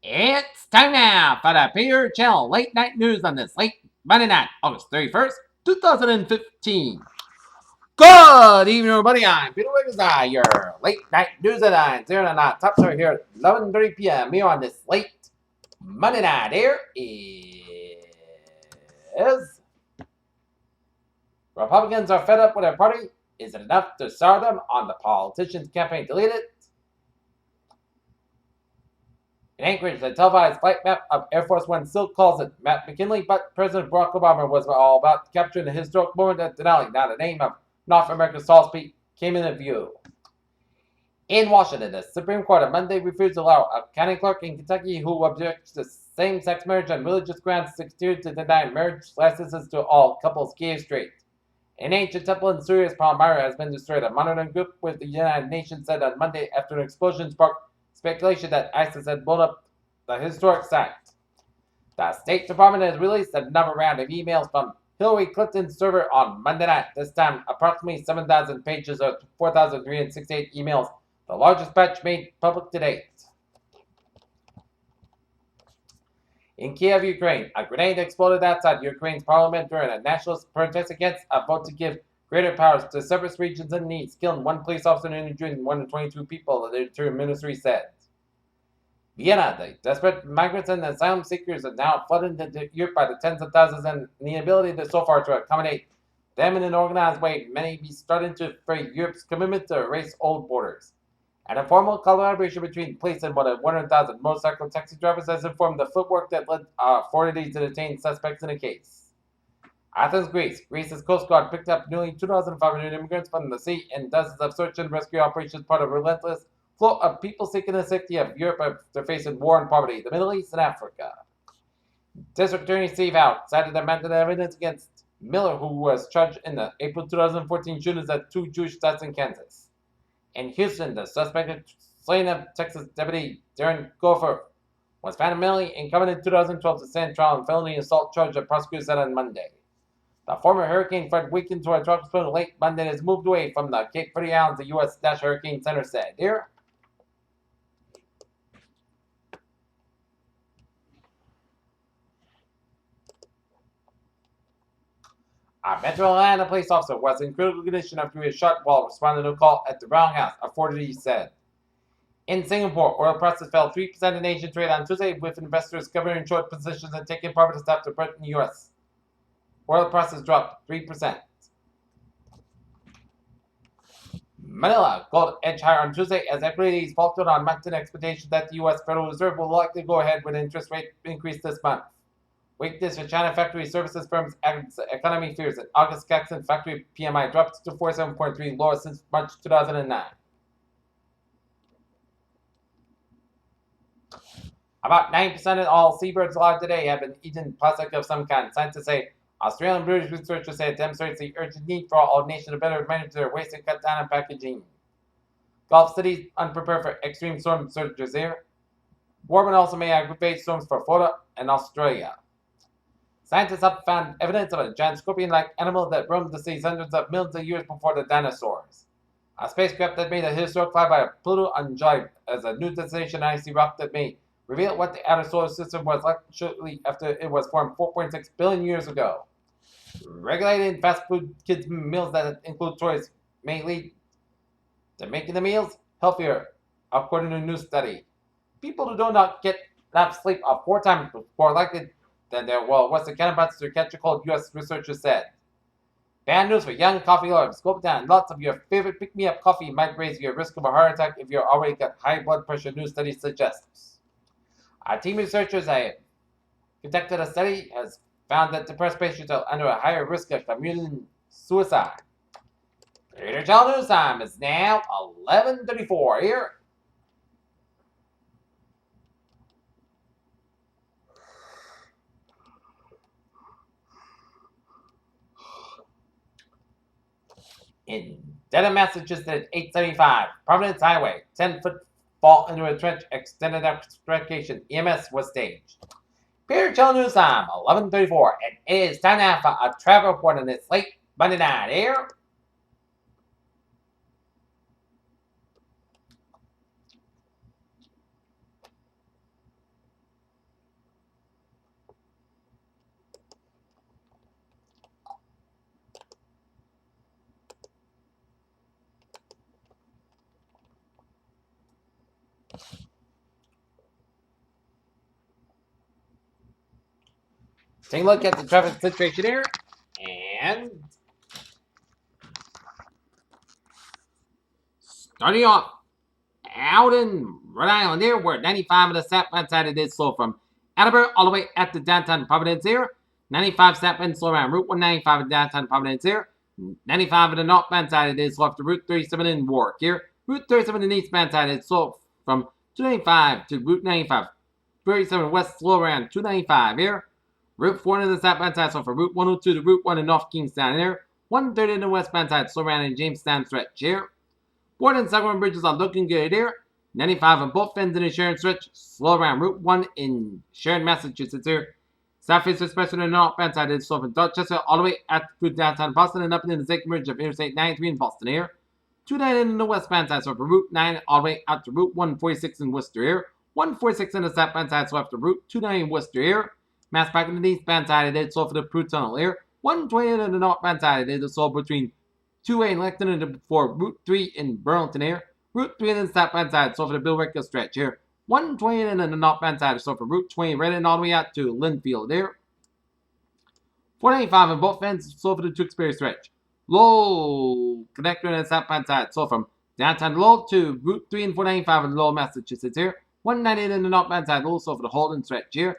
It's time now for the Peter Channel Late Night News on this late Monday night, August 31st, 2015. Good evening, everybody. I'm Peter Wiggins, your late night news at 9, 0 9, top story here at 11:30 p.m. Here on this late Monday night. Here is Republicans are fed up with their party. Is it enough to sour them on the politician's campaign deleted? In Anchorage, the televised flight map of Air Force One still calls it Map McKinley, but President Barack Obama was all about capturing the historic moment at Denali. Now the name of North America's tallest peak came into view. In Washington, the Supreme Court on Monday refused to allow a county clerk in Kentucky who objects to same-sex marriage on religious grounds to deny marriage licenses to all couples gay straight. An ancient temple in Syria's Palmyra has been destroyed. A monitoring group with the United Nations said on Monday after an explosion sparked speculation that ISIS had blown up the historic site. The State Department has released another round of emails from Hillary Clinton's server on Monday night. This time, approximately 7,000 pages of 4,368 emails, the largest batch made public to date. In Kiev, Ukraine, a grenade exploded outside Ukraine's parliament during a nationalist protest against a vote to give greater powers to separate regions in need, killing one police officer and injuring 122 people, the Interior Ministry said. Vienna, the desperate migrants and asylum seekers are now flooding into Europe by the tens of thousands, and the inability to so far to accommodate them in an organized way may be starting to fray Europe's commitment to erase old borders. An informal collaboration between police and more than 100,000 motorcycle taxi drivers has informed the footwork that led authorities to detain suspects in the case. Athens, Greece. Greece's Coast Guard picked up nearly 2,500 immigrants from the sea in dozens of search and rescue operations, part of a relentless flow of people seeking the safety of Europe after facing war and poverty, the Middle East, and Africa. District Attorney Steve Hout cited the mountain evidence against Miller, who was charged in the April 2014 shootings at two Jewish sites in Kansas. In Houston, the suspected slaying of Texas deputy Darren Gopher was found mentally incompetent in 2012 to stand trial on felony assault charge that prosecutors said on Monday. The former Hurricane Fred weakened to a tropical storm late Monday and has moved away from the Cape Verde Islands, the U.S. National Hurricane Center said. Here. A Metro Atlanta police officer was in critical condition after he was shot while responding to a call at the Brown House, authorities said. In Singapore, oil prices fell 3% in Asian trade on Tuesday, with investors covering short positions and taking profits after Brent in the U.S. Oil prices dropped 3%. Manila gold edged higher on Tuesday as equities faltered on mounting expectations that the U.S. Federal Reserve will likely go ahead with an interest rate increase this month. Weakness for China factory services firms as economy fears that August Jackson factory PMI dropped to 47.3, lowest since March 2009. About 9% of all seabirds alive today have been eaten plastic of some kind. Scientists say Australian British researchers say it demonstrates the urgent need for all nations to better manage their waste and cut down on packaging. Gulf cities unprepared for extreme storm surges here. Warming also may aggravate storms for Florida and Australia. Scientists have found evidence of a giant scorpion-like animal that roamed the seas hundreds of millions of years before the dinosaurs. A spacecraft that made a historic flyby of Pluto on July as a new destination icy rock that may reveal what the outer solar system was like shortly after it was formed 4.6 billion years ago. Regulating fast food kids' meals that include toys may lead to making the meals healthier, according to a new study. People who do not get enough sleep are 4 times more likely than their Western counterparts to catch a cold, U.S. researchers said. Bad news for young coffee lovers. Go down. Lots of your favorite pick-me-up coffee might raise your risk of a heart attack if you've already got high blood pressure, new study suggests. Our team of researchers have conducted a study has found that depressed patients are under a higher risk of committing suicide. Peter Channel News Time is now 11:34 here. In Dedham, Massachusetts, at 875 Providence Highway, 10-foot fall into a trench, extended excavation. EMS was staged. Peter Channel News Time, 11:34, and it is time now for a travel report on this late Monday night here. Take a look at the traffic situation here. And starting off out in Rhode Island here, where 95 of the southbound side it is slow from Attleboro all the way at the downtown Providence here. 95 southbound slow around Route 195 in downtown Providence here. 95 of the northbound side it is slow up to Route 37 in Warwick here. Route 37 in the eastbound side is slow from 295 to Route 95. 37 west slow around 295 here. Route 4 in the southbound side, so from Route 102 to Route 1 in North Kingstown here. 130 in the westbound side, slow around in Jamestown stretch here. Port and Southern bridges are looking good here. 95 on both ends in the Sharon stretch, slow around Route 1 in Sharon, Massachusetts here. Southeast especially in the northbound side is slow from Dorchester all the way out to downtown Boston and up into the second bridge of Interstate 93 in Boston here. 29 in the westbound side, so from Route 9 all the way out to Route 146 in Worcester here. 146 in the southbound side, so after Route 29 in Worcester here. Mass back in the eastbound side, it is slow for the Prue Tunnel here. 120 in the northbound side, it is slow between 2A in Lexington and for Route 3 in Burlington here. Route 3 in the southbound side, so for the Bill Ricker stretch here. 120 in the northbound side, so for Route 20 right in all the way out to Linfield here. 495 on both ends, so for the Tewksbury stretch. Low connector in the southbound side, so from downtown Lowell to Route 3 and 495 in Lowell, Massachusetts here. 190 in the northbound side, also for the Holden stretch here.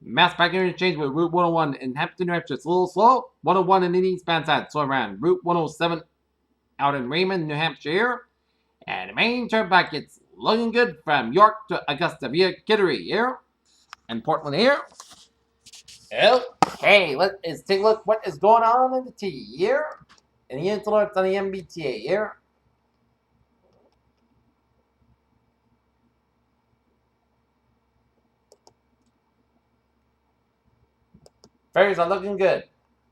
Mass back interchange with Route 101 in Hampton, New Hampshire. It's a little slow. 101 in the eastbound side, so around Route 107 out in Raymond, New Hampshire here. And the main turnpike, it's looking good from York to Augusta via Kittery here. And Portland here. Okay, let's take a look what is going on in the T here. And the influence on the MBTA here. Ferries are looking good.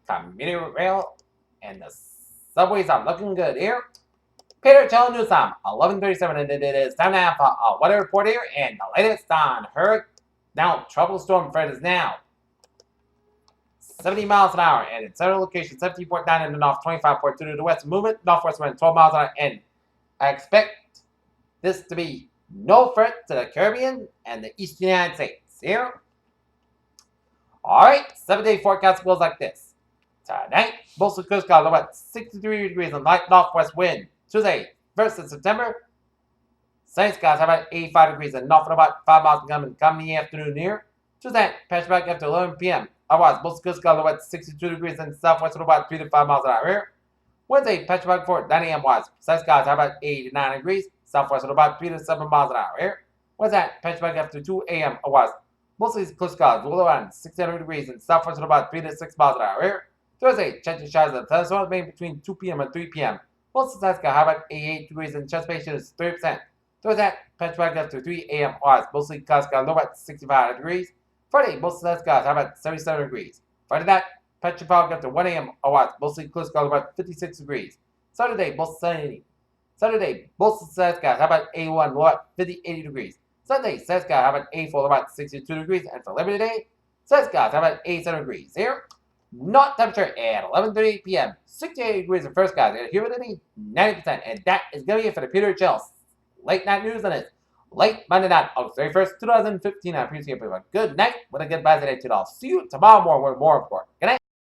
Commuter rail and the subways are looking good here. Peter Chell News time, 11:37, and it is time now for a weather report here, and the latest on trouble storm Fred is now 70 miles an hour, and in central location 17.9 in the north, 25.2 to the west. Movement northwest wind 12 miles an hour, and I expect this to be no threat to the Caribbean and the Eastern United States here. Alright, 7-day forecast goes like this. Tonight, Coastal Coast Guard about 63 degrees and light northwest wind. Tuesday, 1st of September, sunny skies have about 85 degrees and north about 5 miles coming in the afternoon here. Tuesday, patch back after 11 p.m. Otherwise, Coastal Coast Guard about 62 degrees and southwest at about 3 to 5 miles an hour here. Wednesday, patch back for 9 a.m. wise. Sunny skies have about 89 degrees, southwest at about 3 to 7 miles an hour here. Wednesday, patch back after 2 a.m. Otherwise, mostly clear skies, roll around 600 degrees and southwest at about 3 to 6 miles an hour here. Thursday, chance of showers and thunderstorms made between 2 p.m. and 3 p.m. Most of the sky high about 88 degrees and transpiration is 30%. Thursday, patch back after 3 a.m. odds, mostly clouds sky low about 65 degrees. Friday, most of the skies high about 77 degrees. Friday night, patch back after 1 a.m. odds, mostly clear skies about 56 degrees. Saturday, most sunny. Saturday, most of the skies high about 81 low about 80 degrees. Sunday, sun sky high about 84 about 62 degrees. And for Labor Day, sun skies high about 87 degrees. Here. Not temperature at 11:30 p.m. 68 degrees in first skies. And humidity 90%. And that is going to be it for the Peter Chell late night news on it. Late Monday night, August 31st, 2015. I appreciate you. Good night with a good buzz today. I'll see you tomorrow morning with more report. Good night.